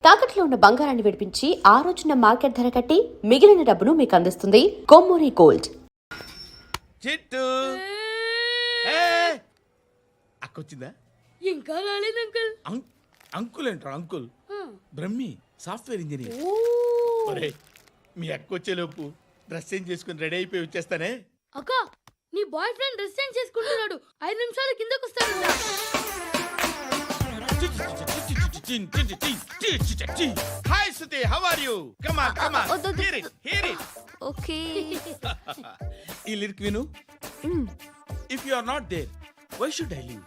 తాకట్లో ఉన్న బంగారాన్ని విడిపించి ఆ రోజున మార్కెట్ ధర కట్టి మిగిలిన డబ్బును మీకు అందిస్తుంది కొమ్మూరి గోల్డ్. చిట్టు అక్కొచ్చిందా? ఇంకా రాలేదు అంకుల్. అంకుల్ ఏంట్రా అంకుల్? Brahmi software engineer. ఒరే మీ అక్కొచ్చేలోపు డ్రెస్ చేంజ్ చేసుకుని రెడీ అయిపోయి వచ్చేస్తానే. అక్క నీ బాయ్ ఫ్రెండ్ డ్రెస్ చేంజ్ చేసుకుంటున్నాడు, 5 నిమిషాలు కిందకు వస్తాడు. Hi Suti, how are you? Come on, come on. Hear it, hear it. Okay. ఈ లిరిక్ విను. If you are not there, why should I live?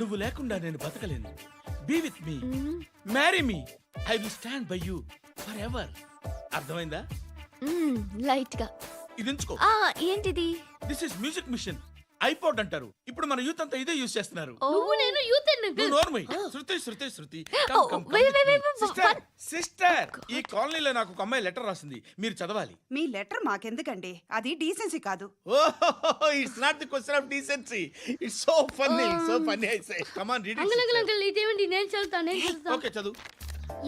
నువ్వు లేకుండా నేను బతకలేను. Be with me. Marry me. I will stand by you forever. అర్థమైందా? Light గా ఇది ఎంచుకో. ఏంటిది? This is music mission. IPod అంటారు. ఇప్పుడు మన యూత్ అంతా ఇదే యూస్ చేస్తున్నారు. నువ్వు నేను యూత్ అంకుల్. నోర్మై. శృతి శృతి శృతి. సిస్టర్, ఈ కాలనీలో నాకు ఒక అమ్మాయి లెటర్ రాసింది, మీరు చదవాలి. మీ లెటర్ మాకెందుకండి, అది డీసెన్సీ కాదు. It's not the question of decency. It's so funny, so funny. I say come on read it. Uncle ఇదేంటి? నేను చదువుతాను. ఓకే చదువు.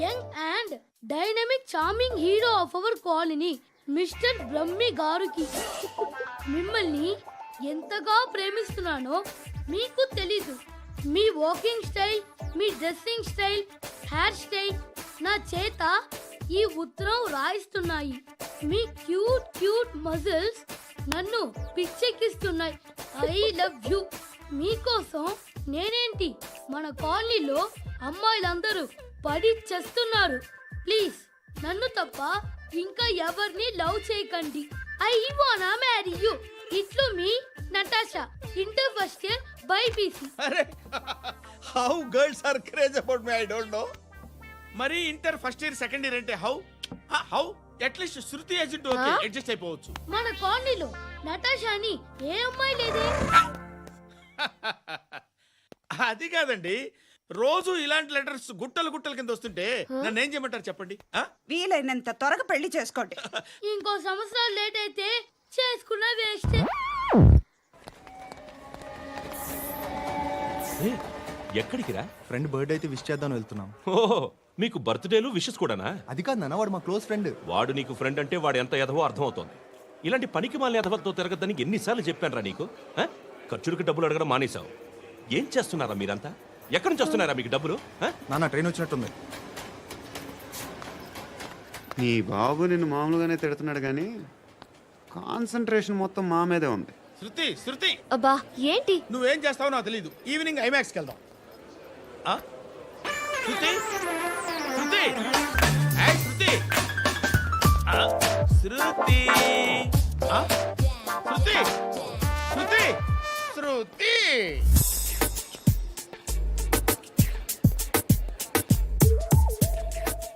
Young and dynamic charming hero of our colony mister Brahmi గారికి మిమ్మల్ని ఎంతగా ప్రేమిస్తున్నానో మీకు తెలీదు. మీ వాకింగ్ స్టైల్, మీ డ్రెస్సింగ్ స్టైల్, హెయిర్ స్టైల్ నా చేత ఈ ఉత్తరం రాయిస్తున్నాయి. మీ క్యూట్ క్యూట్ మజిల్స్ నన్ను పిచ్చెక్కిస్తున్నాయి. I love you. మీకోసం నేనేంటి, మన కాలనీలో అమ్మాయిలందరూ పడి చేస్తున్నారు. ప్లీజ్ నన్ను తప్ప ఇంకా ఎవరిని లవ్ చేయకండి. ఐ వానా మ్యారీ యూ. ఇట్లు మీ Natasha, inter first year BiPC. అరే how girls are craze about me, I don't know. మరి inter first year second year అంటే how how at least Shruti agent okay adjust అయిపోవచ్చు. మన కాలనీలో నటాషాని ఏ అమ్మాయి లేదే. అది కాదండి, రోజు ఇలాంటి లెటర్స్ గుట్టలు గుట్టల కింద వస్తుంటే నన్ను ఏం చేయమంటారు చెప్పండి? వీలైనంత త్వరగా పెళ్లి చేసుకోండి. ఇంకో సంవత్సరాలు లేట్ అయితే చేసుకున్న వేస్ట్. ఎక్కడికి రా? ఫ్రెండ్ బర్త్డే అయితే విష్ చేద్దాం వెళ్తున్నాం. ఓహో, మీకు బర్త్డేలు విషెస్ కూడానా? అది కాదు నాన్న, వాడు మా క్లోజ్ ఫ్రెండ్. వాడు నీకు ఫ్రెండ్ అంటే వాడు ఎంత ఎదవో అర్థమవుతోంది. ఇలాంటి పనికి మాలిన ఎదవతో తిరగద్దని ఎన్నిసార్లు చెప్పానురా నీకు? ఖర్చులకు డబ్బులు అడగడం మానేశావు. ఏం చేస్తున్నారా మీరంతా? ఎక్కడి నుంచి వస్తున్నారా మీకు డబ్బులు? నాన్న ట్రైన్ వచ్చినట్టుంది. నీ బాబు నిన్ను మామూలుగానే తిడుతున్నాడు కానీ కాన్సంట్రేషన్ మొత్తం మా మీదే ఉంది. శృతి శృతి, అబ్బా ఏంటి? నువ్వేం చేస్తావో నాకు తెలీదు. ఈవినింగ్ ఐమాక్స్కి వెళ్దాం. శృతి శృతి శృతి శృతి శృతి శృతి శృతి.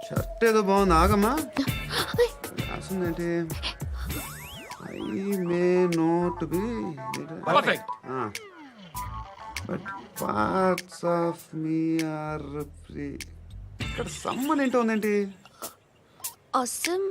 షర్ట్ ఏదో బాగుంది, ఆగమ్మా. రాసిందేంటి? I may not be perfect. But parts of me are free. ఇక్కడ సమ్మన్ ఏంటో ఉందేంటి? awesome.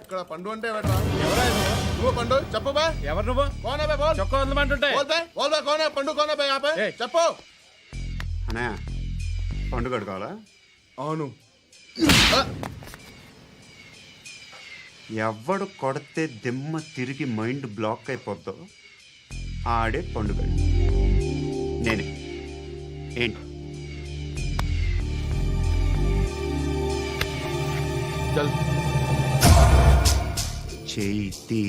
ఇక్కడ పండు అంటే నువ్వు పండు చెప్పు బా. ఎవరు నువ్వు? కోనా బే బోల్. చొక్కా వదలమంటుంటే బోల్ బే కోనా పండు కోనా బే ఆపే చెప్పు. అనే పండుగ కావాలా? అవును. ఎవడు కొడితే దిమ్మ తిరిగి మైండ్ బ్లాక్ అయిపోద్దో ఆడే పండుగ. నేనే. ఏంటి? చేతి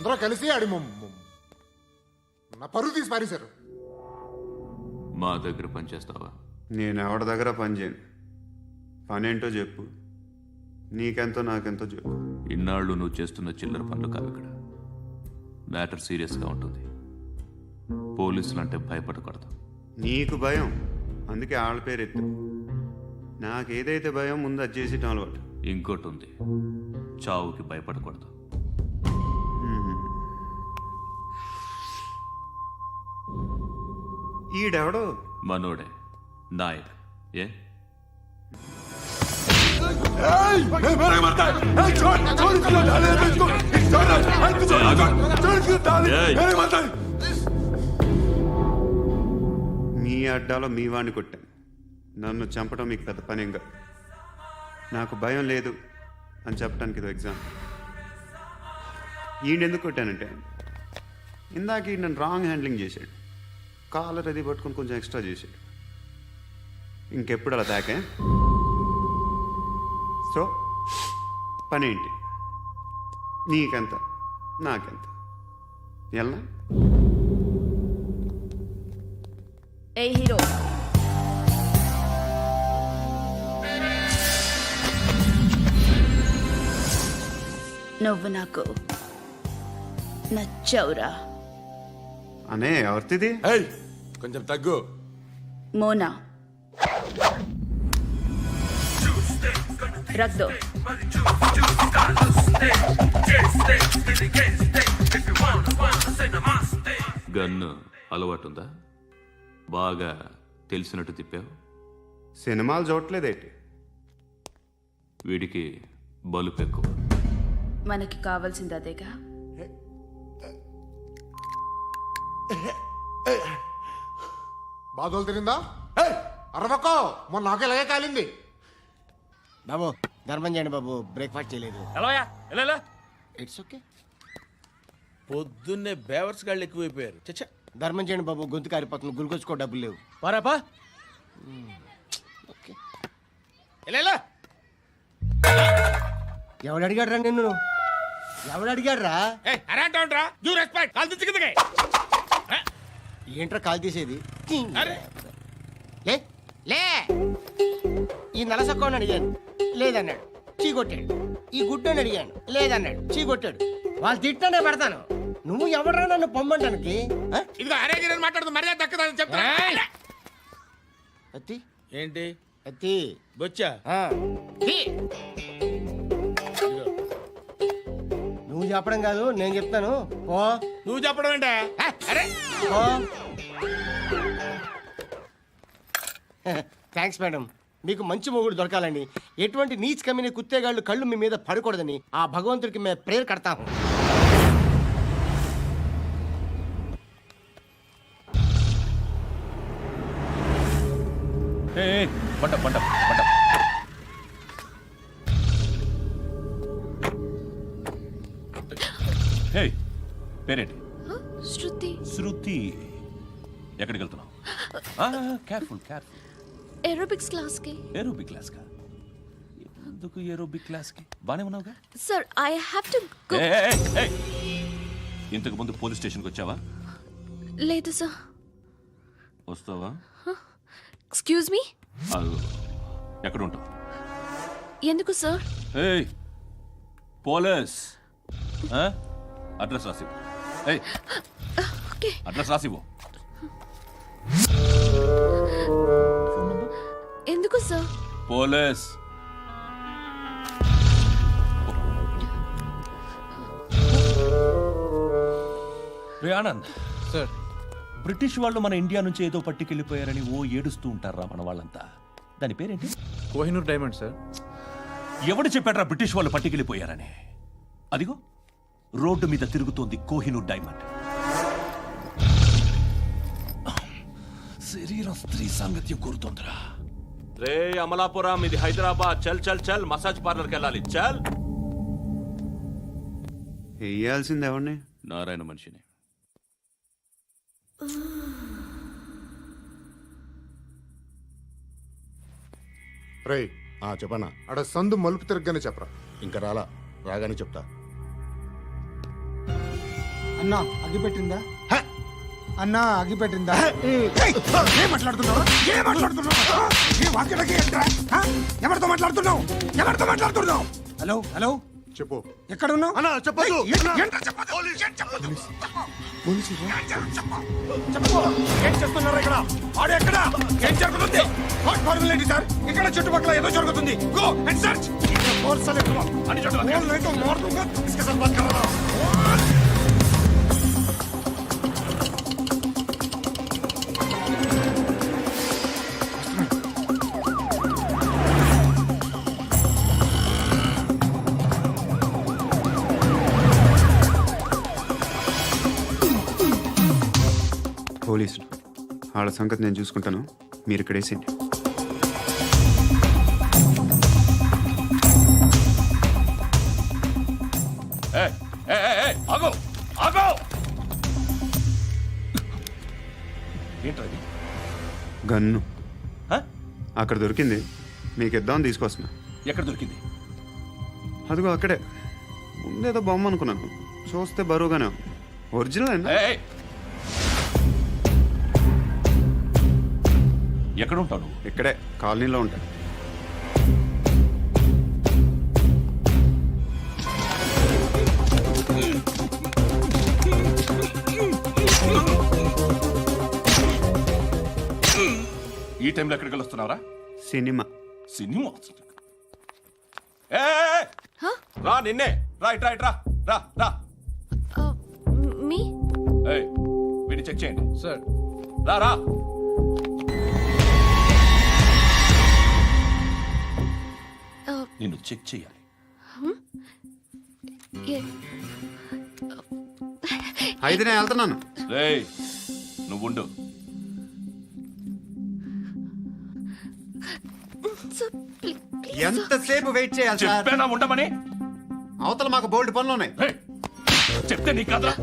అందరూ కలిసి ఆడి నా పరువు తీసి పారేశారు. మా దగ్గర పనిచేస్తావా? నేను ఎవరి దగ్గర పని చేయను. పనేంటో చెప్పు, నీకెంతో నాకెంతో చెప్పు. ఇన్నాళ్ళు నువ్వు చేస్తున్న చిల్లర పనులు కావు ఇక్కడ. మ్యాటర్ సీరియస్గా ఉంటుంది. పోలీసులు అంటే భయపడకూడదు. నీకు భయం, అందుకే ఆళ్ళ పేరు ఎత్తు. నాకేదైతే భయం ముందు అది చేసేటం అలవాటు. ఇంకోటి ఉంది, చావుకి భయపడకూడదు. ఈడెవడో మనోడే నాయక్. ఏ మీ అడ్డాలో మీ వాడిని కొట్టాను. నన్ను చంపడం మీకు పెద్ద పనేం కాదు. నాకు భయం లేదు అని చెప్పడానికి ఇది ఎగ్జామ్. ఈయనెందుకు కొట్టానంటే ఇందాక ఈయన నన్ను రాంగ్ హ్యాండ్లింగ్ చేశాడు. కాలర్ అది పట్టుకొని కొంచెం ఎక్స్ట్రా చేశాడు. ఇంకెప్పుడు అలా తాకే. సో పనేంటి, నీకెంత నాకెంత ఎలా? ఏ హీరో, నువ్వు నాకు నచ్చవురా. అనే ఎవరిది? కొంచెం తగ్గు. మోనా రక్ దో. గన్ను అలవాటుందా? బాగా తెలిసినట్టు తిప్పావు. సినిమాలు చూడట్లేదేంటి? వీడికి బలుపు ఎక్కువ. మనకి కావాల్సింది అదేగా. బాధలు తిరిందా? అరవకో, మొన్న నాకు ఇలాగే కాలింది. బాబు ధర్మం చేయండి బాబు, బ్రేక్ఫాస్ట్ చేయలేదు. It's okay. పొద్దున్నే బేవర్స్ గాళ్ళు ఎక్కువైపోయారు. చచ్చా, ధర్మం చేయండి బాబు, గొంతు కారిపోతుంది, గురికొచ్చుకో డబ్బులు లేవు. పారాపా. ఓకే. ఎవడు అడిగాడు రా నిన్ను? ఎవడు అడిగాడు రా? ఏంట్రా కాల్ తీసేది? లే లే. ఈ నలసక్కని అడిగాను, లేదన్నాడు, చీ కొట్టాడు. ఈ గుడ్డని అడిగాను, లేదన్నాడు, చీ కొట్టాడు. వాళ్ళు తిట్టానే పడతాను. నువ్వు ఎవడరా నన్ను పొమ్మంటానికి? అత్తి ఏంటి అత్తి బొచ్చా? ఆ. తీ. నువ్వు చెప్పడం కాదు, నేను చెప్తాను. ఓ నువ్వు చెప్పడం ఏంటే? అరే ఓ. Thanks madam. మీకు మంచి మొగుడు దొరకాలని, ఎటువంటి నీచ్ కమ్మిన కుత్తేగాళ్ళు కళ్ళు మీ మీద పడకూడదని ఆ భగవంతుడికి మేము ప్రేయర్ కడతాము. పేరేంటి? శృతి. శృతి. ఎక్కడికి వెళ్తున్నావు? Careful careful. ఏరోబిక్స్ క్లాస్ కి. ఏరోబిక్ క్లాస్ కా? ఎందుకు ఏరోబిక్ క్లాస్ కి? బానే ఉన్నావుగా? Sir I have to go. ఇంతకు ముందు పోలీస్ స్టేషన్కి వచ్చావా? లేదు సార్. వస్తావా? Excuse me. ఎక్కడ ఉంటావు? ఎందుకు సార్? పోలీస్ అడ్రస్ రాసివ్వు. ఓకే. అడ్రస్ రాసివ్వు. ఎందుకు సార్? పోలీస్. రే ఆనంద్ సార్, బ్రిటిష్ వాళ్ళు మన ఇండియా నుంచి ఏదో పట్టుకెళ్ళిపోయారని ఓ ఏడుస్తూ ఉంటారా మన వాళ్ళంతా. దాని పేరేంటి? Kohinoor diamond sir. ఎవడు చెప్పాడ్రా బ్రిటిష్ వాళ్ళు పట్టుకెళ్ళిపోయారని? అదిగో రోడ్డు మీద తిరుగుతోంది కోహినూర్ డైమండ్. శరీరం స్త్రీ సాంగత్యం కోరుతోందిరా. రే అమలాపురం, ఇది హైదరాబాద్. చల్ చల్ చల్, మసాజ్ పార్లర్కి వెళ్ళాలి. చల్. వేయాల్సింది ఎవరిని? నారాయణ మనిషిని. రై చెప్పనా? అడ సందు మలుపు తిరగగానే చెప్పరా. ఇంకా రాగానే చెప్తా. అన్నా అగ్గి పెట్టిందా అన్నా అగ్గి పెట్టిందా ఏం మాట్లాడుతున్నావు ఏం మాట్లాడుతున్నావు ఈ వాక్యలకి ఏంట్రా? ఎవరితో మాట్లాడుతున్నావు ఎవరితో మాట్లాడుతున్నావు హలో హలో చెప్పు. ఎక్కడ ఉన్నావు అన్నా, చెప్పొద్దు. ఏంట్రా చెప్పొద్దు? చెప్పు. ఏం చేస్తున్నారు ఇక్కడ వాడు ఎక్కడ ఏం జరుగుతుంది వాట్ ఫార్మల్ ఏంటి సార్ ఇక్కడ చుట్టుపక్కల ఏదో జరుగుతుంది గో అండ్ సర్చ్ ఫోర్స్ అనే అని చెప్పండి మారుతుందా इसके साथ बात कर रहा పోలీసులు వాళ్ళ సంగతి నేను చూసుకుంటాను, మీరు ఇక్కడ వేసేయండి. ఆగో ఆగో ఏంటది? గన్ను అక్కడ దొరికింది, మీకు ఇద్దామని తీసుకొస్తున్నా. ఎక్కడ దొరికింది? అదిగో అక్కడే ముందేదో బొమ్మ అనుకున్నాను, చూస్తే బరువుగానే ఉంది. ఒరిజినల్ అండి. ఎక్కడ ఉంటావు? ఇక్కడే కాలనీలో ఉంటాయి. ఈ టైంలో ఎక్కడికి వస్తున్నారా? సినిమా. సినిమా రా, నిన్నే రా, ఇట్రా ఇట్రా రా రా. మీ వీడిని చెక్ చేయండి సార్. రా రా. నిన్ను చెక్ చేయాలి. అయితే నేను వెళ్తున్నాను. రేయ్ నువ్వుండు. ఎంతసేపు వెయిట్ చేయాలి సార్? చెప్పేనా ఉండమని? అవతల మాకు బోల్డ్ పనులు ఉన్నాయి. రేయ్, చెప్తే నీకు కదరా?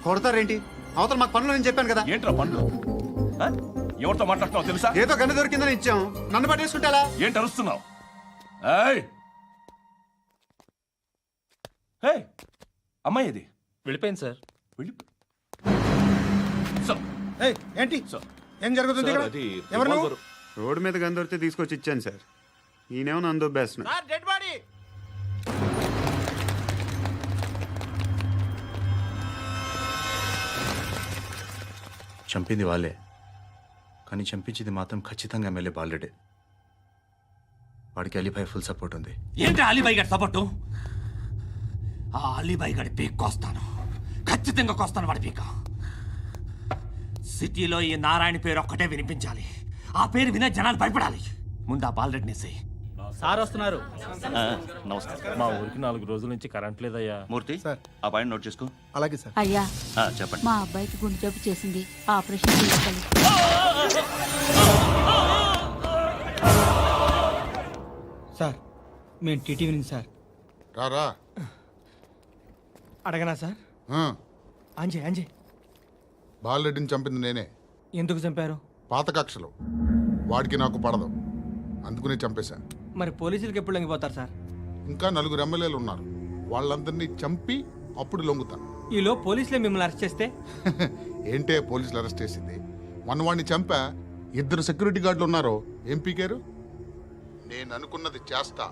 కొడతారేంటి? అవతల మాకు పనులు నేను చెప్పాను కదా. ఏంట్రా పండ్లు? ఎవరితో మాట్లాడుతున్నావు తెలుసా? ఏదో గన్ను దొరికిందని ఇచ్చాం, నన్ను పట్టేసుకుంటా. ఏంటి అరుస్తున్నావు? అమ్మాయి ఇది వెళ్ళిపోయింది సార్. ఏంటి ఏం జరుగుతుంది ఇక్కడ? అది ఎవరు నువ్వు? రోడ్డు మీద గన్ను దొరికితే తీసుకొచ్చి ఇచ్చాను సార్. ఈయనేమో నన్ను దొబ్బేస్తున్నా. Dead body. చంపింది వాళ్ళే, కానీ చంపించింది మాత్రం ఖచ్చితంగా ఎమ్మెల్యే బాలుడే. వాడికి అలీభాయ్ ఫుల్ సపోర్ట్ ఉంది. ఏంటి అలీబాయి గారి సపోర్టు? ఆ అలీబాయి గారి పీక్ కోస్తాను, ఖచ్చితంగా కోస్తాను వాడి పీక. సిటీలో ఈ నారాయణ పేరు ఒక్కటే వినిపించాలి. ఆ పేరు వినే జనాలు భయపడాలి. ముందు ఆ బాలరెడ్డిని సార్ వస్తున్నారు. నమస్కారం. మా ఊరికి 4 రోజుల నుంచి కరెంట్ లేదయ్యా. మూర్తి సార్. ఆ పాయింట్ నోట్ చేసుకో. అలాగే సార్. అయ్యా చెప్పండి. మా అబ్బాయికి గుండె జబ్బు చేసింది, ఆపరేషన్ చేయాలి. సార్ మేము టీటీవీ నుంచి సార్. రారా. అడగనా సార్? అంజే అంజే బాలరెడ్డిని చంపింది నేనే. ఎందుకు చంపారు? పాత కక్షలు, వాడికి నాకు పడదు, అందుకునే చంపేశా. మరి పోలీసులకు ఎప్పుడు లొంగిపోతారు సార్? ఇంకా 4 ఎమ్మెల్యేలు ఉన్నారు, వాళ్ళందరినీ చంపి అప్పుడు లొంగుతా. ఈలో పోలీసులే మిమ్మల్ని అరెస్ట్ చేస్తే? ఏంటే పోలీసులు అరెస్ట్ చేసింది? మొన్న వాడిని చంపా, 2 సెక్యూరిటీ గార్డులు ఉన్నారు, ఏం పీకారు? నేను అనుకున్నది చేస్తా,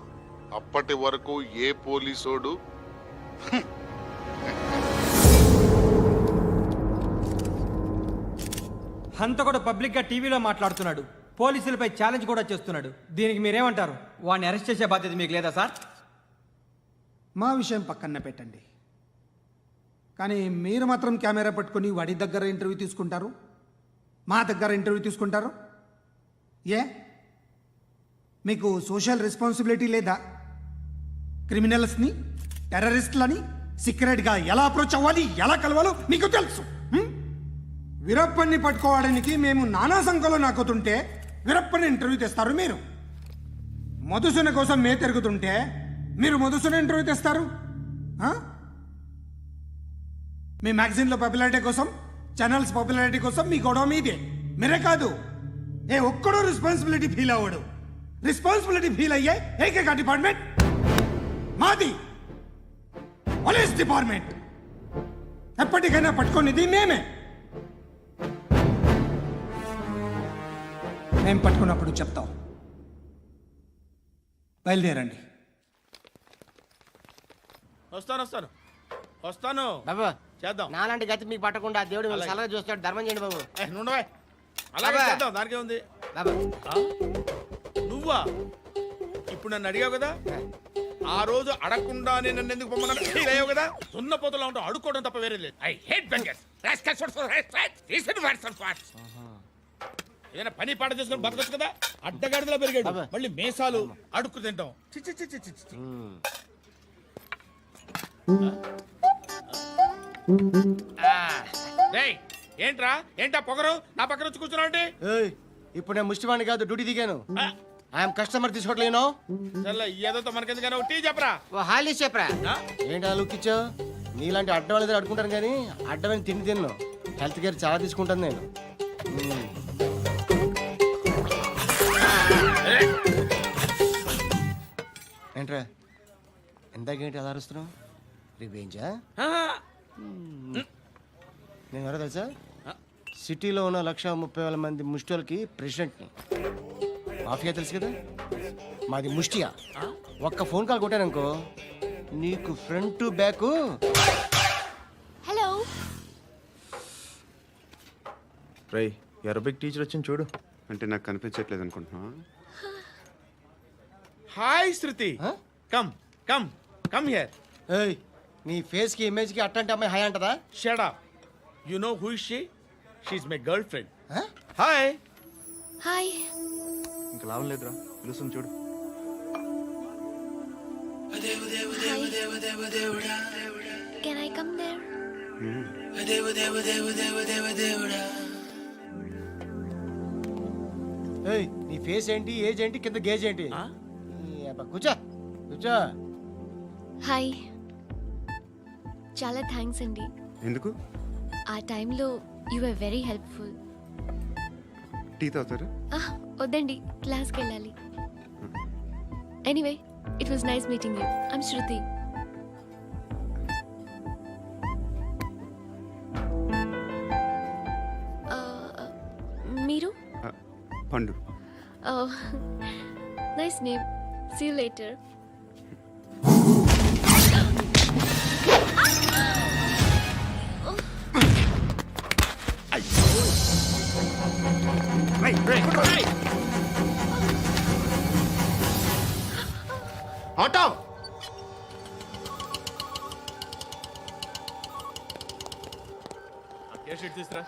అప్పటి వరకు ఏ పోలీసోడు హంతకుడు పబ్లిక్ గా టీవీలో మాట్లాడుతున్నాడు, పోలీసులపై ఛాలెంజ్ కూడా చేస్తున్నాడు. దీనికి మీరేమంటారు? వాడిని అరెస్ట్ చేసే బాధ్యత మీకు లేదా సార్? మా విషయం పక్కన పెట్టండి, కానీ మీరు మాత్రం కెమెరా పట్టుకొని వాడి దగ్గర ఇంటర్వ్యూ తీసుకుంటారు, మా దగ్గర ఇంటర్వ్యూ తీసుకుంటారు. ఏ మీకు సోషల్ రెస్పాన్సిబిలిటీ లేదా? క్రిమినల్స్ని, టెర్రరిస్టులని సీక్రెట్గా ఎలా అప్రోచ్ అవ్వాలి, ఎలా కలవాలో మీకు తెలుసు. వీరప్పన్ని పట్టుకోవడానికి మేము నానా సంఖ్యలో నాకుతుంటే వీరప్పని ఇంటర్వ్యూ తెస్తారు మీరు. మధుసూన కోసం మే తిరుగుతుంటే మీరు మధుసూన ఇంటర్వ్యూ తెస్తారు. మీ మ్యాగజైన్లో పాపులారిటీ కోసం, ఛానల్స్ పాపులారిటీ కోసం మీ గొడవ మీదే. మీరే కాదు, ఏ ఒక్కడో రెస్పాన్సిబిలిటీ ఫీల్ అవ్వడు. రెస్పాన్సిబిలిటీ ఫీల్ అయ్యే ఏకైక డిపార్ట్మెంట్ మాది, పోలీస్ డిపార్ట్మెంట్. ఎప్పటికైనా పట్టుకునేది మేమే. మేము పట్టుకున్నప్పుడు చెప్తాం. బయలుదేరండి. వస్తాను బాబు చేద్దాం. నాలాంటి గతి మీకు పట్టకుండా దేవుడు మిమ్మల్ని సలహా చూస్తాడు. ధర్మం చేయండి బాబు. నుండవే అలాగే అబ్బా. చేద్దాం, దానికే ఉంది. బాబు నువ్వా ఇప్పుడు నన్ను అడిగావు కదా, ఆ రోజు అడగకుండా నేను నన్ను ఎందుకు పొమ్మన్నా ఫీల్ అయ్యావు కదా. సున్న పోతలో ఉంటావు, అడుక్కోవడం తప్ప వేరే లేదు. I hate bangers. ఏదైనా పని పాట చేసుకుని బతకొచ్చు కదా. అడ్డగాడిదలా పెరిగాడు, అబ్బా. మళ్ళీ మేసాలు అడుక్కు తింటాం. చి చి చి చి చి చి. రేయ్, ఏంటా పొగరు నా పక్కన వచ్చి కూర్చున్నావు అంటే? ఏయ్, ఇప్పుడు నేను ముష్టివాణి కాదు, డ్యూటీ దిగాను. ఐఎమ్ కస్టమర్ తీసుకోవట్లేను. ఏదో మనకెందుకైనా టీ చెప్పరా. ఓ హాలీస్ చెప్పరా. ఏంటి లుక్ ఇచ్చావు? నీలాంటి అడ్డం వాళ్ళ దగ్గర అడుకుంటాను కానీ అడ్డమైన తిండి తిన్ను. హెల్త్ కేర్ చాలా తీసుకుంటాను నేను. ఏంట్రా ఇందాకేంటి అలా అరుస్తున్నావు? రివేంజా? నేను ఎవరో తెలుసా? సిటీలో ఉన్న 130,000 మంది ముష్టిలకి ప్రెసిడెంట్ని. మాఫియా తెలుసు కదా, మాది ముష్టియా. ఒక్క ఫోన్ కాల్ కొట్టాననుకో నీకు ఫ్రంట్ టు బ్యాక్. హలో. రై అరబిక్ టీచర్ వచ్చింది చూడు. అంటే నాకు కనిపించట్లేదు అనుకుంటున్నా. Hi Shruti. Come come come here. ఏయ్, నీ ఫేస్ కి ఇమేజ్ కి అట్టంటే అమ్మాయి హాయ్ అంటదా? Shut up. You know who is she? She is my girl friend. Hi. Hi. ఇంకా లాభం లేదురా, పిలుస్తుంది చూడు. Can I come there? ఏయ్, నీ ఫేస్ ఏంటి, ఏజ్ ఏంటి, కింద గేజ్ ఏంటి? ఈ అబ్బా, కూర్చో కూర్చో. హాయ్. చాలా థ్యాంక్స్ అండి. ఎందుకు? ఆ టైంలో you are very helpful. Tea తాగుతారా? వద్దండి, క్లాస్కి వెళ్ళాలి. Anyway, it was nice meeting you. I'm Shruti. మీరు? Pandu. Nice name. See you later. Auto. తీసురా.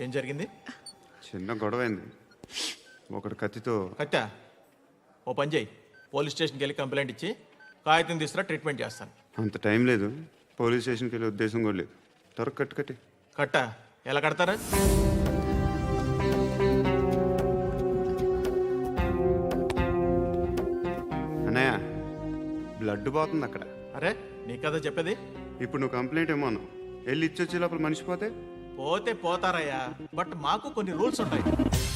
ఏం జరిగింది? చిన్న గొడవ అయింది. ఒకడు కత్తితో. కట్టా ఓ పని చేయి, పోలీస్ స్టేషన్కి వెళ్ళి కంప్లైంట్ ఇచ్చి కాగితం తీసుకురా, ట్రీట్మెంట్ చేస్తాను. అంత టైం లేదు, పోలీస్ స్టేషన్కి వెళ్ళే ఉద్దేశం కూడా లేదు. త్వరగా కట్టి. కట్టా ఎలా కడతారా? అన్నయ్య, బ్లడ్ పోతుంది అక్కడ. అరే నీ కదా చెప్పేది. ఇప్పుడు నువ్వు కంప్లైంట్ ఏమో అన్నావు. వెళ్ళి ఇచ్చొచ్చే లోపల మనిషి పోతే పోతే పోతారయ్యా, బట్ మాకు కొన్ని రూల్స్ ఉంటాయి.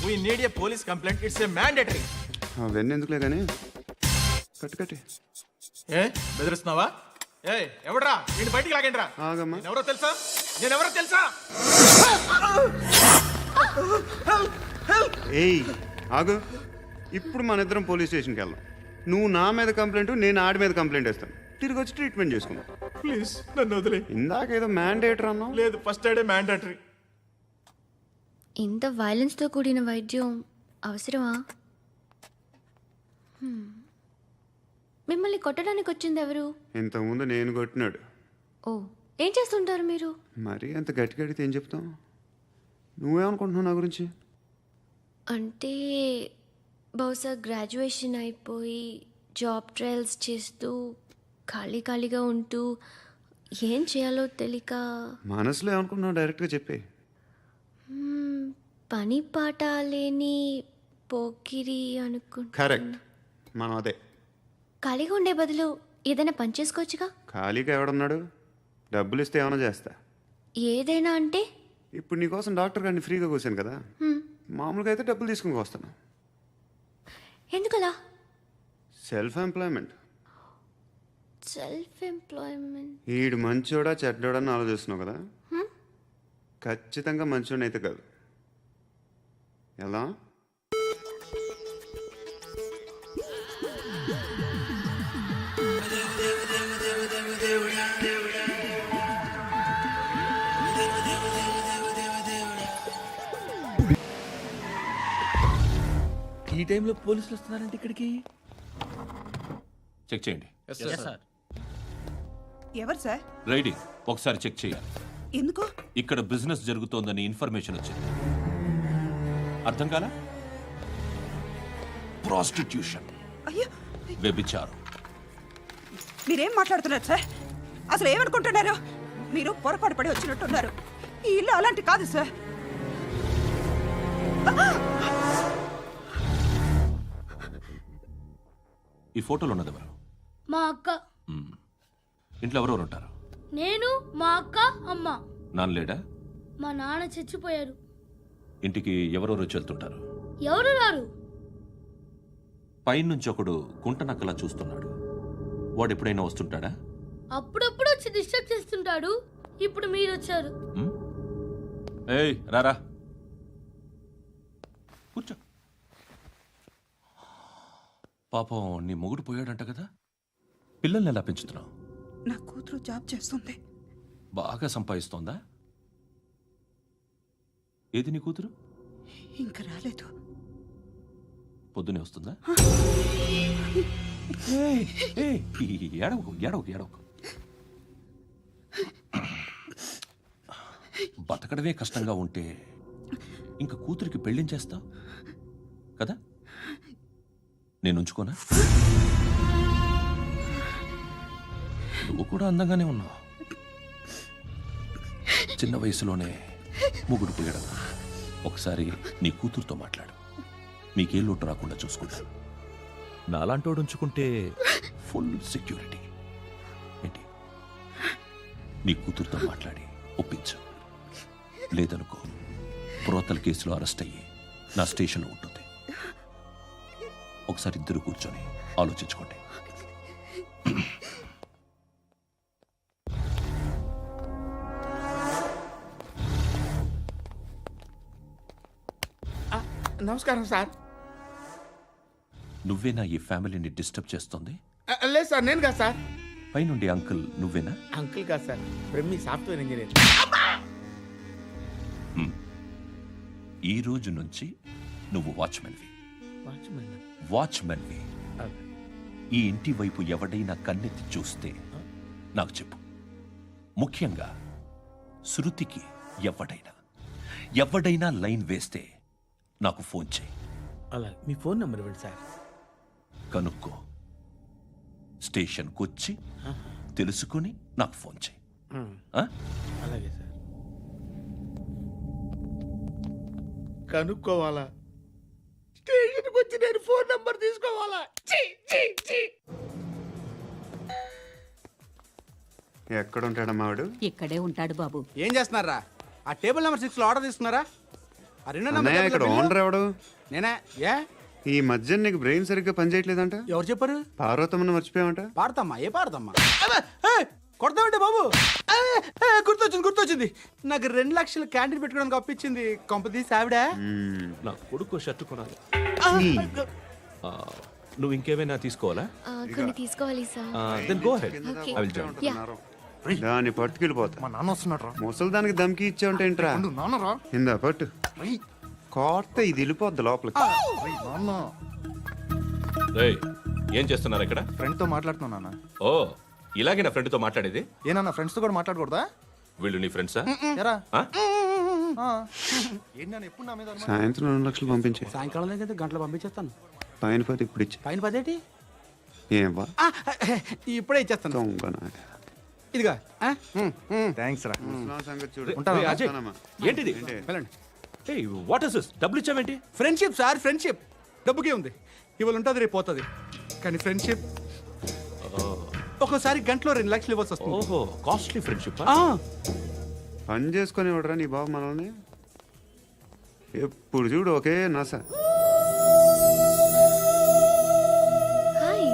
We need a police complaint, it's a mandatory. అవన్నీ ఎందుకులే కానీ కట్టి. ఏ బెదిరిస్తున్నావా? ఏ ఎవడ్రా నేను బయటికి లాగండిరా. ఆగమ్మా. నేనెవరో తెలుసా? ఏయ్ ఆగు. ఇప్పుడు మన ఇద్దరం పోలీస్ స్టేషన్కి వెళ్దాం. నువ్వు నా మీద కంప్లైంట్, నేను ఆడి మీద కంప్లైంట్ వేస్తాను. తిరిగి వచ్చి ట్రీట్మెంట్ చేసుకుందాం. ప్లీజ్ నన్ను వదిలే. ఇందాకేదో మ్యాండేటర్ అన్నావు. లేదు, ఫస్ట్ ఎయిడే మ్యాండేటరీ. ఇంత వైలెన్స్తో కూడిన వైద్యం అవసరమా? మిమ్మల్ని కొట్టడానికి వచ్చింది ఎవరు? ఇంతకుముందు నేను కొట్టినాడు. ఓ, ఏం చేస్తుంటారు మీరు? మరి అంత గట్టిగా అడిగితే ఏం చెప్తావు? నువ్వేమనుకుంటున్నావు నా గురించి? అంటే బహుశా గ్రాడ్యుయేషన్ అయిపోయి జాబ్ ట్రయల్స్ చేస్తూ ఖాళీగా ఉంటూ ఏం చేయాలో తెలియక. మనసులో ఏమనుకుంటున్నావు డైరెక్ట్గా చెప్పే. పని పాట లేని పోకిరి అనుకుంటా. కరెక్ట్, మనం అదే. ఖాళీగా ఉండే బదులు ఏదైనా పని చేసుకోవచ్చుగా. ఖాళీగా ఎవడున్నాడు? డబ్బులు ఇస్తే ఏమైనా చేస్తా. ఏదైనా అంటే? ఇప్పుడు నీకోసం డాక్టర్ గారిని ఫ్రీగా కూర్చాను కదా, మామూలుగా అయితే డబ్బులు తీసుకుని వస్తాను. ఎందుకలా? Self employment. Self employment. ఈడు మంచోడా చెడ్డోడా అని ఆలోచిస్తున్నావు కదా, ఖచ్చితంగా మంచోడని అయితే కాదు. ఎలా? ఈ టైంలో పోలీసులు వస్తున్నారంటే ఇక్కడికి. చెక్ చేయండి. ఎవరు సార్? రైడింగ్ ఒకసారి చెక్ చేయాలి. ఎందుకు? ఇక్కడ బిజినెస్ జరుగుతోందని ఇన్ఫర్మేషన్ వచ్చింది. అర్థం కాలా? ప్రాస్టిట్యూషన్, అయ్యో, వ్యభిచారం. మీరేం మాట్లాడుతున్నారు సార్? అసలు ఏమనుకుంటున్నారు? మీరు పొరపాటు పడి వచ్చినట్టున్నారు. ఈ ఇల్లు అలాంటి కాదు సార్. ఈ ఫోటోలో ఉన్నది ఎవరు? మా అక్క. ఇంట్లో ఎవరెవరు ఉంటారు? నేను, మా అక్క, అమ్మ. నాన్న లేడా? మా నాన్న చచ్చిపోయారు. ఇంటికి ఎవరెవరు వచ్చి వెళ్తుంటారు? ఎవరు రారు. పైనుంచి ఒకడు గుంట నక్కలా చూస్తున్నాడు. వాడు ఎప్పుడైనా వస్తుంటాడా? అప్పుడప్పుడు వచ్చి డిస్టర్బ్ చేస్తుంటాడు. ఇప్పుడు మీరు వచ్చారు. ఏయ్ రారా, కూర్చో. పాపం నీ మొగుడు పోయాడంట కదా, పిల్లల్ని ఎలా పెంచుతున్నావు? నా కూతురు జాబ్ చేస్తుంది. బాగా సంపాదిస్తోందా? ఏది నీ కూతురు? ఇంకా రాలేదు. పొద్దునే వస్తుందా? ఏయ్, ఏయ్, ఏడవకు ఏడవకు ఏడవకు. బతకడమే కష్టంగా ఉంటే ఇంకా కూతురికి పెళ్ళించేస్తావు కదా? నేను ఉంచుకోనా? నువ్వు కూడా అందంగానే ఉన్నావు. చిన్న వయసులోనే ముగ్గురు పోయడం. ఒకసారి నీ కూతురుతో మాట్లాడు. మీకే లోటు రాకుండా చూసుకుంటాను. నాలాంటోడు ఉంచుకుంటే ఫుల్ సెక్యూరిటీ. ఏంటి? నీ కూతురుతో మాట్లాడి ఒప్పించు. లేదనుకో, ప్రోతల కేసులో అరెస్ట్ అయ్యి నా స్టేషన్లో ఉంటుంది. ఒకసారి ఇద్దరు కూర్చొని ఆలోచించుకోండి. నమస్కారం సార్. నువ్వేనా ఈ ఫ్యామిలీని డిస్టర్బ్ చేస్తుంది? లేదు సార్, నేను కాదు సార్. పైనుండి అంకుల్ నువ్వేనా? అంకుల్ కాదు సార్, బ్రహ్మి సాఫ్ట్వేర్ ఇంజనీర్. ఈ రోజు నుంచి నువ్వు వాచ్మెన్వి. వాచ్మెన్వి. ఈ ఇంటి వైపు ఎవడైనా కన్నెత్తి చూస్తే నాకు చెప్పు. ముఖ్యంగా శృతికి ఎవడైనా లైన్ వేస్తే నాకు ఫోన్ చేయి. అలా మీ ఫోన్ నెంబర్ ఇవ్వండి సార్. కనుక్కో, స్టేషన్కి వచ్చి తెలుసుకుని నాకు ఫోన్ చేయి. అలాగే సార్. కనుక్కోవాలా? స్టేషన్కి వచ్చి నేను ఫోన్ నంబర్ తీసుకోవాలా? ఎక్కడ ఉంటాడమ్మా వాడు? ఇక్కడే ఉంటాడు బాబు. ఏం చేస్తున్నారా? ఆ టేబుల్ నెంబర్ 6 లో ఆర్డర్ తీసుకున్నారా? ఆ రెండో అన్నయ్య, నెంబర్ ఇక్కడ ఓనర్ ఎవడు? నేనే. ఏ ఈ మధ్య నీకు బ్రెయిన్ సరిగ్గా పనిచేయట్లేదంట. ఎవరు చెప్పారు? పార్వతమ్మను మర్చిపోయామంట. పాడతామ్మా? ఏ పాడతామ్మా? కొడతామంటే బాబు. గుర్తొచ్చింది. నాకు 2 లక్షలు క్యాంటీన్ పెట్టుకోవడానికి అప్పించింది కొంపదీసి ఆవిడ. నా కొడుకు షర్టు కొనాలి. నువ్వు ఇంకేమైనా తీసుకోవాలా? కొన్ని తీసుకోవాలి sir. Then go ahead. Okay. I will join. దాన్ని పట్టుకెళ్ళిపోతా. మా నాన్న వస్తున్నాడు రా. ముసలి దానికి దమ్కి ఇచ్చావుంటే ఏంట్రా? నాన్న రా. ఇందా పట్టు. కోర్త ఇది వెళ్ళిపోద్ది లోపలికి. నాన్న రేయ్, ఏం చేస్తున్నారు ఇక్కడ? ఫ్రెండ్ తో మాట్లాడుతున్నా నాన్న. ఓ, ఇలాగే నా ఫ్రెండ్తో మాట్లాడేది? ఏనా ఫ్రెండ్స్ తో కూడా మాట్లాడకూడదా? వీళ్ళు నీ ఫ్రెండ్సా? ఎరా ఆ? ఏంటి నాన్న ఎప్పుడు నా మీద అనుమానం? సాయంత్రం 2 లక్షలు పంపించే. సాయంకాలం దగ్గర గంటలు పంపించేస్తాను. పైన 10 ఇప్పుడు ఇచ్చే. పైన 10 ఏంటి? ఏం వా ఇప్పుడే ఇచ్చేస్తాను. దొంగనా. ఇదిగా థ్యాంక్స్ రా. ముసలాం సంగతి చూడు. రేయ్, అజయ్, ఏంటిది? వెళ్ళండి. ఏయ్, వాట్ ఇస్ దిస్? డబ్బులు ఇచ్చావేంటి? Friendship sir, friendship. డబ్బుకే ఉంది. ఇవాళ ఉంటుంది, రేపు పోతుంది. కానీ ఫ్రెండ్షిప్ ఒక్కోసారి గంటలో 2 లక్షలు ఇవ్వాల్సి వస్తుంది. ఓహో, కాస్ట్లీ ఫ్రెండ్షిప్. పని చేసుకొని ఇవ్వడరా నీ బాబు మనల్ని? ఎప్పుడు చూడు ఒకే నాస. హాయ్.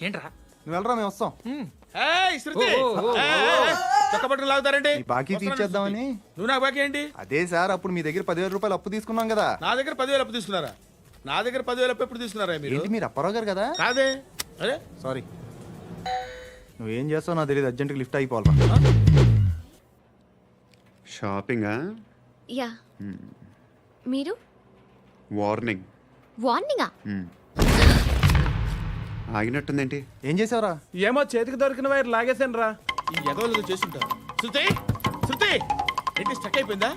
ఏంట్రా నువ్వు వెళ్ళరా మేము వస్తాం ఏయ్, శృతి! ఏయ్, చొక్కా పట్టుకుని లాగుతారండి బాకీ తీర్చేద్దామని. నువ్వు నాకు బాకీ ఏంటి? అదే సార్ అప్పుడు మీ దగ్గర 10,000 రూపాయలు అప్పు తీసుకున్నాం కదా. నా దగ్గర 10,000 అప్పు తీసుకున్నారా? నా దగ్గర 10,000 అప్పు ఎప్పుడు తీసుకున్నారా మీరు? ఏంటి మీరు అప్పారావు గారు కదా? కాదే. అరే సారీ. నువ్వేం చేస్తావు నాకు తెలియదు, అర్జెంట్గా లిఫ్ట్ అయిపోవాలి. షాపింగా? యా. మీరు? వార్నింగ్. వార్నింగా? ఆగినట్టుందేంటి? ఏం చేసావురా? ఏమో చేతికి దొరికిన వైర్ లాగేసాను రా. ఈ ఎగవలు చేస్తుంటారు. శృతి, శృతి, ఏంటి స్టక్ అయిపోయిందా?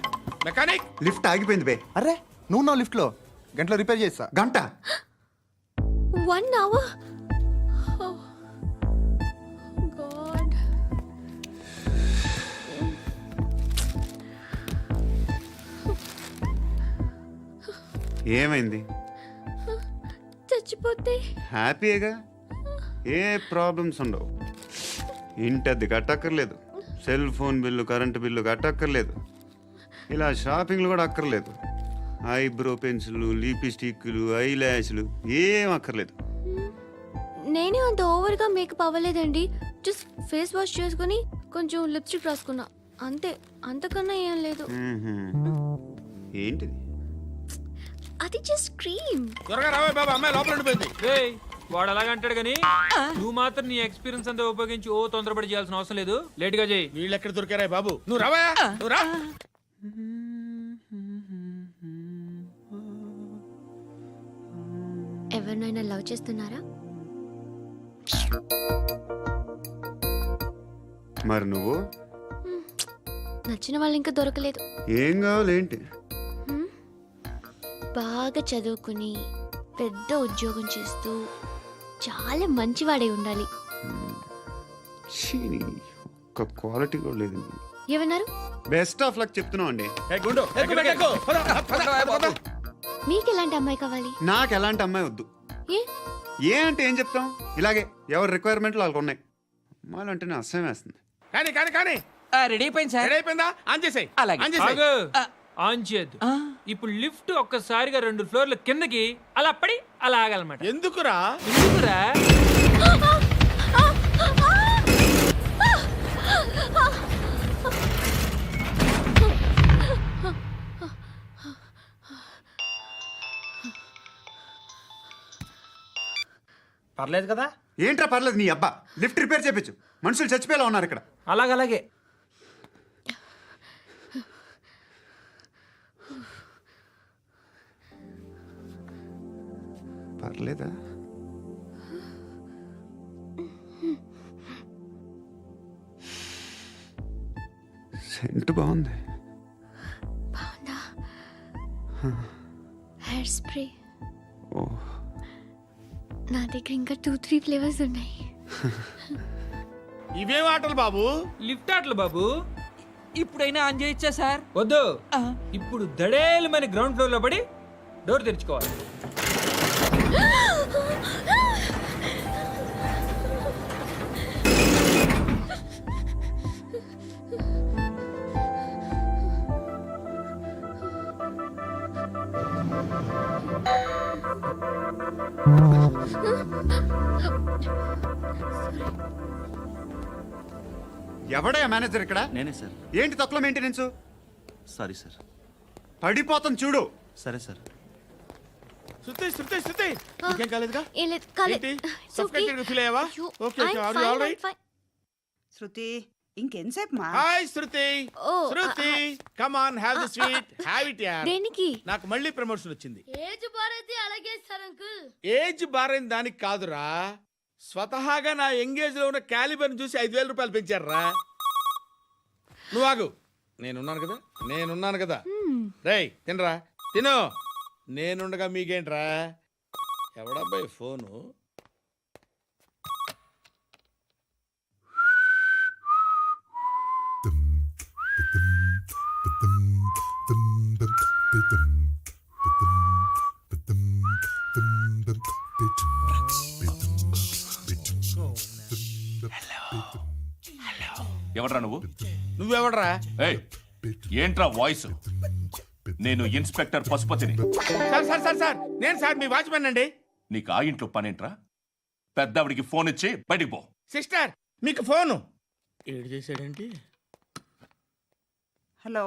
మెకానిక్! లిఫ్ట్ ఆగిపోయింది బే. అరే నువ్వు నా లిఫ్ట్లో గంటలో రిపేర్ చేస్తా. గంట? 1 hour? Oh, God. ఏమైంది? చచ్చిపోతే? హ్యాపీగా, ఏ ప్రాబ్లమ్స్ ఉండవు. ఇంటి అద్దె కట్టక్కర్లేదు, cell phone bill, current bill కట్టక్కర్లేదు, ఇలా షాపింగ్లు కూడా అక్కర్లేదు. ఐబ్రో పెన్సిల్లు, లిప్స్టిక్లు, ఐ ల్యాష్లు ఏం అక్కర్లేదు. నేనే అంత ఓవర్గా మేకప్ అవ్వలేదండి. జస్ట్ ఫేస్ వాష్ చేసుకుని కొంచెం లిప్స్టిక్ రాసుకున్నా అంతే. అంతకన్నా ఏం లేదు. ఏంటిది? అది జస్ట్ క్రీమ్. త్వరగా రావే బాబా, అమ్మాయి లోపల ఉండిపోయింది. వాడు అలాగంటాడు కానీ నువ్వు మాత్రం నీ ఎక్స్పీరియన్స్ అంతా ఉపయోగించి తొందరపడి చేయాల్సిన అవసరం లేదు. లేట్ గా చేయి. వీళ్ళు ఎక్కడ దొరికారా బాబు? నువ్వు రావా, నువ్వు రా. ఎవరినైనా లవ్ చేస్తున్నారా? మరి నువ్వు? నచ్చిన వాళ్ళు ఇంకా దొరకలేదు. ఏం కావాలేంటి? బాగా చదువుకుని పెద్ద ఉద్యోగం చేస్తూ చాలా మంచివాడే ఉండాలి. ఒక్క క్వాలిటీ కూడా లేదు. ఏమన్నారు? బెస్ట్ ఆఫ్ లక్ చెప్తున్నావు అండి. మీకు ఎలాంటి అమ్మాయి కావాలి? నాకు ఎలాంటి అమ్మాయి వద్దు. ఏ అంటే ఏం చెప్తాం, ఇలాగే ఎవరి రిక్వైర్మెంట్లు వాళ్ళకు ఉన్నాయి. అమ్మాయిలు అంటేనే అసహ్యం వేస్తుంది. కానీ కానీ కానీ రెడీ అయిపోయింది సార్. రెడీ అయిపోయిందా? ఆన్ చేసేయ్. ఆన్ చేయద్దు. ఇప్పుడు లిఫ్ట్ ఒక్కసారిగా 2 ఫ్లోర్ల కిందకి అలా పడి అలా ఆగాలన్నమాట. ఎందుకురా? ఎందుకురా? పర్లేదు కదా? ఏంట్రా పర్లేదు నీ అబ్బా. లిఫ్ట్ రిపేర్ చేయించు, మనుషులు చచ్చిపోయేలా ఉన్నారు ఇక్కడ. అలాగే పర్లేదా? సెంట్ బాగుంది. బాగుందా? Hair spray. ఓ, నా దగ్గర ఇంకా 2-3 ఫ్లేవర్స్ ఉన్నాయి. ఇవేం ఆటలు బాబు? లిఫ్ట్ ఆటలు బాబు. ఇప్పుడైనా ఆన్ చేయొచ్చా సార్? వద్దు. ఇప్పుడు దడేలు మన గ్రౌండ్ ఫ్లోర్ లో పడి డోర్ తెరుచుకోవాలి. ఎవడయ్యా మేనేజర్ ఇక్కడ? నేనే సార్. ఏంటి తక్కువ మెయింటెనెన్స్? Sorry sir. పడిపోతాం చూడు. సరే సార్. శృతి, శృతి, శృతి, నీకేం కాలేదుగా? ఏం లేదు, కాలేదు. ఏంటి? It's okay. Suffocated feel అయ్యావా? అయ్యో, Okay, okay. I'm Are you fine, all right? I'm fine. శృతి ఇంకెంతసేపు మా? Hi Shruti. Oh, Shruti, come on, have the sweet. Have it యార్. దేనికి? నాకు మళ్ళీ ప్రమోషన్ వచ్చింది. ఏజ్ బారైతే అలాగే సార్ అంకుల్. ఏజ్ బారైన దానికి కాదురా, స్వతహాగా నా ఎంగేజ్ లో ఉన్న క్యాలిబర్ చూసి 5,000 రూపాయలు పెంచారా. నువ్వు ఆగు, నేనున్నాను కదా. రేయ్ తినరా, తిను. నేనుండగా మీకేంట్రా? ఎవడబ్బాయి ఫోను? ఎవడ్రా నువ్వు? నువ్వెవడరా? ఏయ్, ఏంట్రా వాయిస్? నేను పెద్దవిడికి ఫోన్ ఇచ్చి బయటికి పో. సిస్టర్ మీకు ఫోను ఏడు చేశాడంటే. హలో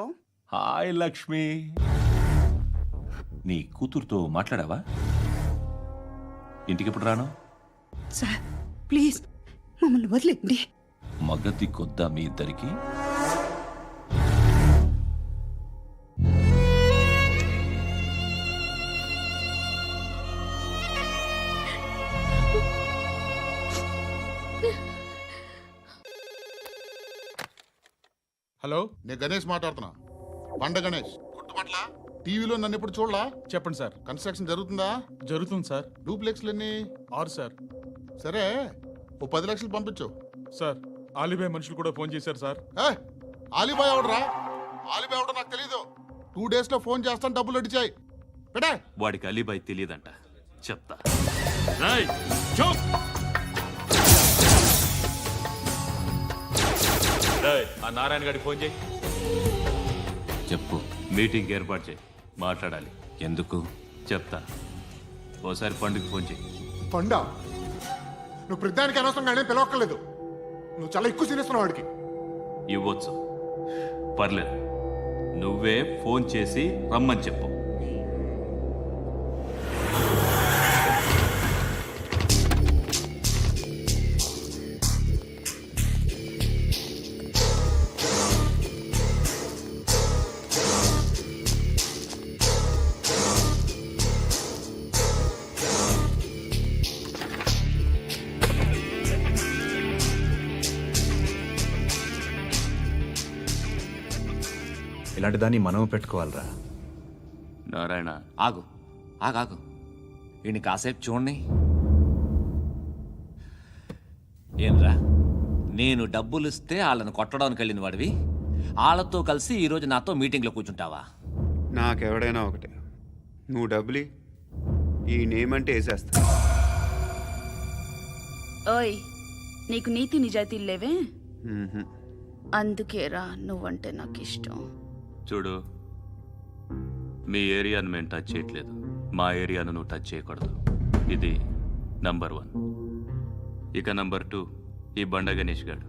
హాయ్ లక్ష్మి, నీ కూతురుతో మాట్లాడావా? ఇంటికి ఎప్పుడు రాను? సార్ ప్లీజ్ మమ్మల్ని వదిలేండి. మగతి కొద్దా మీ ఇద్దరికి? హలో, నేను గణేష్ మాట్లాడుతున్నా. బండ గణేష్ గుర్తుపట్ల టీవీలో నన్ను ఎప్పుడు చూడలా? చెప్పండి సార్. కన్స్ట్రక్షన్ జరుగుతుందా? జరుగుతుంది సార్. డూప్లెక్స్లు ఎన్ని? 6 సార్. సరే, ఓ 10 లక్షలు పంపించు. సార్, ఆలిబాయ్ మనుషులు కూడా ఫోన్ చేశారు సార్. ఆలిబాయ్ ఎవడరా? ఆలిబాయ్ ఎవడో నాకు తెలీదు. 2 days లో ఫోన్ చేస్తాను, డబ్బులు అడిచాయి పెడే. వాడికి అలీబాయ్ తెలియదంట, చెప్తా. ఆ నారాయణ గారికి ఫోన్ చేయి. చెప్పు. మీటింగ్ ఏర్పాటు చేయి, మాట్లాడాలి. ఎందుకు చెప్తా. ఓసారి పండుగ ఫోన్ చేయి. పండా, నువ్వు ప్రతిదానికి అనవసరంగానే పిలవక్కర్లేదు. నువ్వు చాలా ఎక్కువ సీనిస్తున్నావు వాడికి. ఇవ్వచ్చు, పర్లేదు. నువ్వే ఫోన్ చేసి రమ్మని చెప్పు. ఇలాంటి దాన్ని మనం పెట్టుకోవాలరా. నారాయణ, ఆగు ఆగాగు, వీడిని కాసేపు చూడండి. ఏంరా, నేను డబ్బులు ఇస్తే వాళ్ళని కొట్టడానికి వెళ్ళిన వాడివి, వాళ్ళతో కలిసి ఈరోజు నాతో మీటింగ్లో కూర్చుంటావా? నాకెవడైనా ఒకటే, నువ్వు డబ్బులి, ఈ నేమ్ అంటే వేసేస్తా. ఓయ్, నీకు నీతి నిజాయితీలు లేవే, మ్మ్హ్మ్. అందుకేరా నువ్వంటే నాకు ఇష్టం. చూడు, మీ ఏరియాను మేము టచ్ చేయట్లేదు, మా ఏరియాను నువ్వు టచ్ చేయకూడదు. ఇది నంబర్ 1. ఇక నంబర్ 2, ఈ బండ గణేష్ గారు,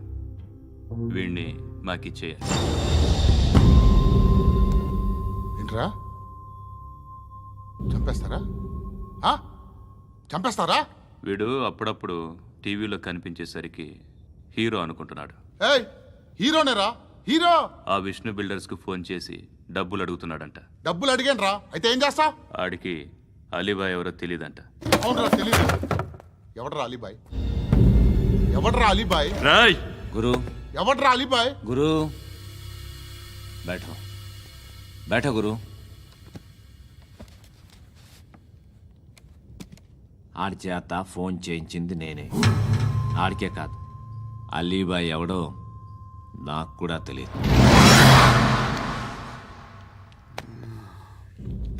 వీణ్ణి మాకిచ్చేయాలి. ఏంట్రా, చంపేస్తారా? చంపేస్తారా? వీడు అప్పుడప్పుడు టీవీలో కనిపించేసరికి హీరో అనుకుంటున్నాడు. ఏయ్, హీరోనేరా, హీరో. ఆ విష్ణు బిల్డర్స్కు ఫోన్ చేసి డబ్బులు అడుగుతున్నాడంట. డబ్బులు అడిగాను రా, అయితే ఏం చేస్తా? ఆడికి అలీబాయ్ ఎవరో తెలియదంట. అవునరా, తెలీదు. ఎవడరా అలీబాయ్? ఎవడరా అలీబాయ్? రాయ్ గురు, ఎవడరా అలీబాయ్? గురు బైఠో బైఠో గురు. ఆడి చేత ఫోన్ చేయించింది నేనే. ఆడికే కాదు, అలీబాయ్ ఎవడో నాకు కూడా తెలియదు.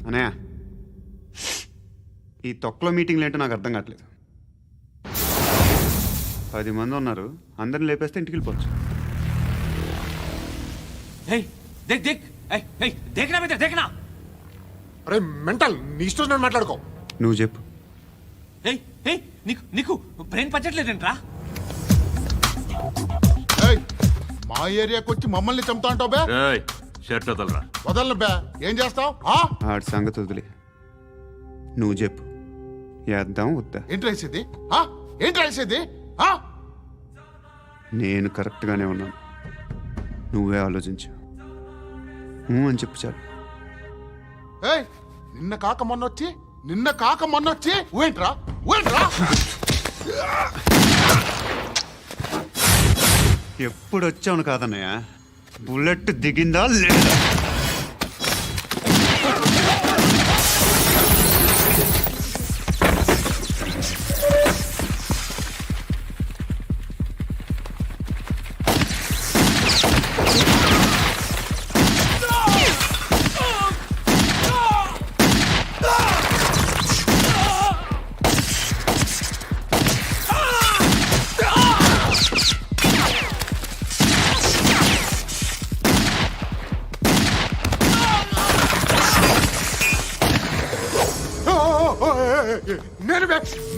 అనయ్య, ఈ తొక్కలో మీటింగ్లు ఏంటో నాకు అర్థం కావట్లేదు. 10 మంది ఉన్నారు, అందరిని లేపేస్తే ఇంటికి వెళ్ళిపోవచ్చు. అరే మెంటల్, నీ ఇష్టం నేను మాట్లాడుకో. నువ్వు చెప్పు. నీకు బ్రెయిన్ పచ్చట్లేదంట్రా? మా ఏరియాకి వచ్చి మమ్మల్ని చంపుతా అంటావు బే? షర్ట్ వదలరా. వదలను బే, ఏం చేస్తావు? ఆడి సంగతి వదిలే, నువ్వు చెప్పు. వేద్దాం వద్దా? ఏంటి రాసేది? ఏంటి రాసేది? నేను కరెక్ట్గానే ఉన్నాను, నువ్వే ఆలోచించు. అని చెప్పు చాలు. ఏయ్, నిన్న కాక మొన్నొచ్చి ఊయంట్రా. ఎప్పుడు వచ్చావును కాదన్నయ్య, బుల్లెట్ దిగిందా లేదా?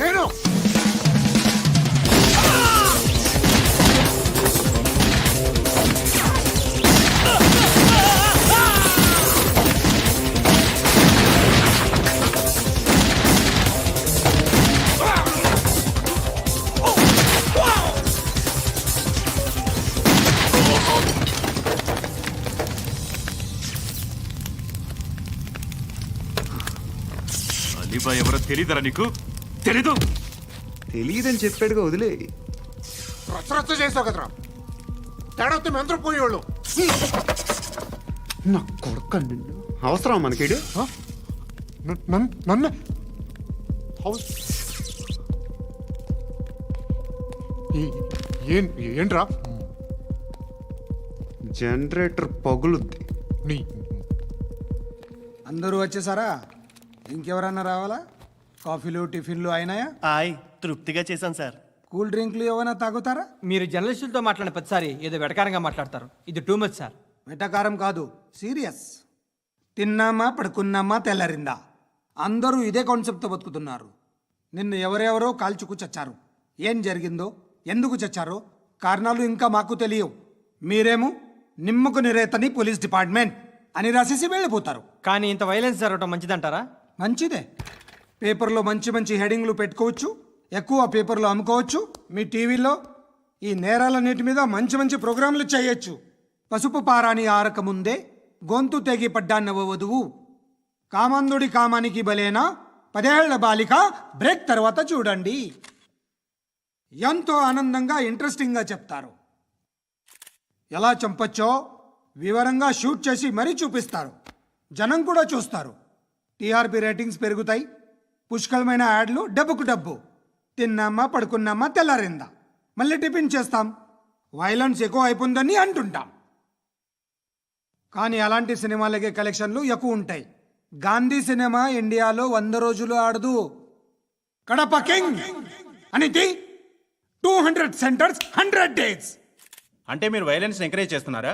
నేను అలీబాయ్ ఎవరో తెలీదరా నీకు? తెలీదు? తెలియదని చెప్పాడుగా, వదిలే. రచ్చ చేసావు కదరా, తేడా వస్తే మెంతరం పోయేవాళ్ళు. నా కొడుకు అవసరం మనకేడు. నన్ను ఏంట్రా? జనరేటర్ పగులుద్ది. నీ అందరూ వచ్చేసారా? ఇంకెవరన్నా రావాలా? కాఫీలు టిఫిన్లు అయినాయా? తృప్తిగా చేశాను సార్. కూల్ డ్రింక్లు ఏమైనా తాగుతారా? మీరు జర్నలిస్టులతో మాట్లాడిన ప్రతిసారి ఏదో వెటకారంగా మాట్లాడతారు. ఇది టూ మచ్ సార్. వెటకారం కాదు, సీరియస్. తిన్నామా పడుకున్నామా తెల్లరిందా, అందరూ ఇదే కాన్సెప్ట్తో బతుకుతున్నారు. నిన్ను ఎవరెవరో కాల్చుకు చచ్చారు. ఏం జరిగిందో, ఎందుకు చచ్చారో కారణాలు ఇంకా మాకు తెలియవు. మీరేమో నిమ్మకు నిరేతని పోలీస్ డిపార్ట్మెంట్ అని రాసేసి వెళ్ళిపోతారు. కానీ ఇంత వైలెన్స్ జరగటం మంచిదంటారా? మంచిదే. పేపర్లో మంచి మంచి హెడింగ్లు పెట్టుకోవచ్చు, ఎక్కువ పేపర్లు అమ్ముకోవచ్చు. మీ టీవీలో ఈ నేరాలన్నిటి మీద మంచి మంచి ప్రోగ్రాంలు చేయొచ్చు. పసుపు పారాని ఆరక ముందే గొంతు తెగి పడ్డాన్నవ వధువు, కామందుడి కామానికి బలేనా 10 ఏళ్ల బాలిక బ్రేక్ తర్వాత చూడండి. ఎంతో ఆనందంగా ఇంట్రెస్టింగ్గా చెప్తారు. ఎలా చంపచ్చో వివరంగా షూట్ చేసి మరీ చూపిస్తారు. జనం కూడా చూస్తారు. టీఆర్పీ రేటింగ్స్ పెరుగుతాయి. పుష్కలమైన యాడ్లు, డబ్బుకు డబ్బు. తిన్నామా పడుకున్నామా తెల్లారిందా, మళ్ళీ టిఫిన్ చేస్తాం. వైలెన్స్ ఎక్కువ అయిపోయిందని అంటుంటాం. కానీ అలాంటి సినిమాలకే కలెక్షన్లు ఎక్కువ ఉంటాయి. గాంధీ సినిమా ఇండియాలో 100 రోజులు ఆడదు. కడప కింగ్ అనేది 200 సెంటర్స్ 100 డేస్. అంటే మీరు వైలెన్స్ ఎంకరేజ్ చేస్తున్నారా?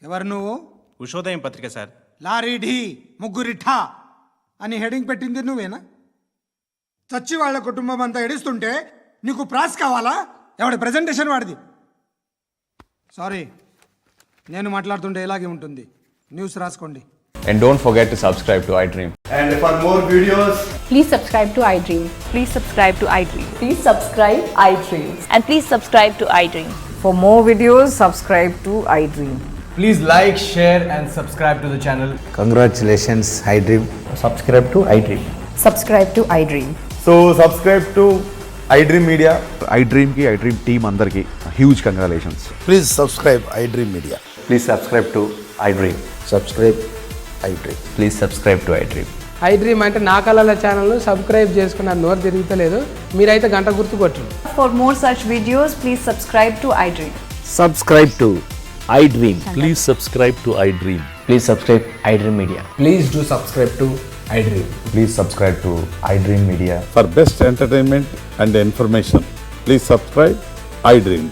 ఎవరు నువ్వు? ఉషోదయం పత్రిక సార్. లారీ ఢీ ముగ్గురిఠా అని హెడింగ్ పెట్టింది నువ్వేనా? చచ్చి వాళ్ళ కుటుంబం అంతా ఎడుస్తుంటే నీకు ప్రాస్ కావాలా? ఎవడి ప్రజెంటేషన్ వాడిది. సారీ, నేను మాట్లాడుతుంటే ఇలాగే ఉంటుంది. న్యూస్ రాసుకోండి. And don't forget to subscribe to iDream. And for more videos, Please subscribe to iDream. Please subscribe to iDream. Please subscribe iDream. And please subscribe to iDream. For more videos, subscribe to iDream. Please like, share and subscribe to the channel. Congratulations iDream. Subscribe to iDream. Subscribe to iDream. So subscribe to iDream Media. iDream కి iDream team అందరికి huge congratulations. please subscribe iDream Media. Please subscribe to iDream. Subscribe iDream. Please subscribe to iDream. iDream అంటే నా కళల channel subscribe చేసుకున్న నోరు తిరుగుతలేదు. మీరైతే గంట గుర్తు కొట్టండి. For more such videos, please subscribe to iDream. Subscribe to iDream. Please subscribe to iDream. Please subscribe iDream Media. Please do subscribe to iDream. Please subscribe to iDream Media. For best entertainment and information, please subscribe iDream.